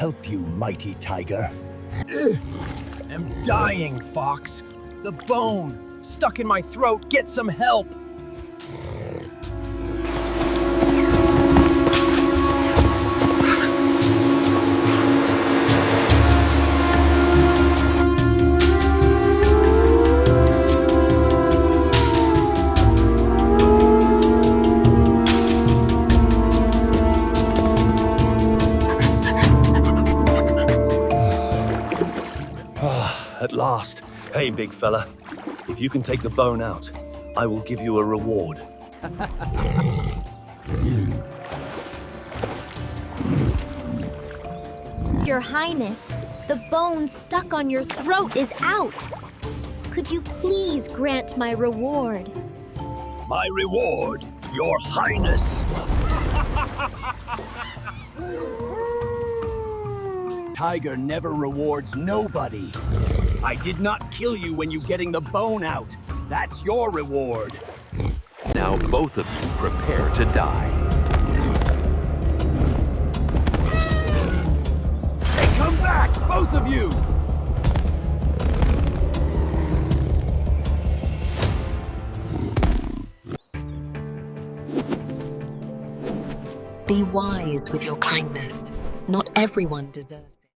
help you, mighty tiger? I'm dying, Fox. The bone stuck in my throat. Get some help. At last. Hey, big fella. If you can take the bone out, I will give you a reward. Your Highness, the bone stuck on your throat is out. Could you please grant my reward? My reward, your highness. Tiger never rewards nobody. I did not kill you when you getting the bone out. That's your reward. Now both of you prepare to die. Hey, come back, both of you! Be wise with your kindness. Not everyone deserves it.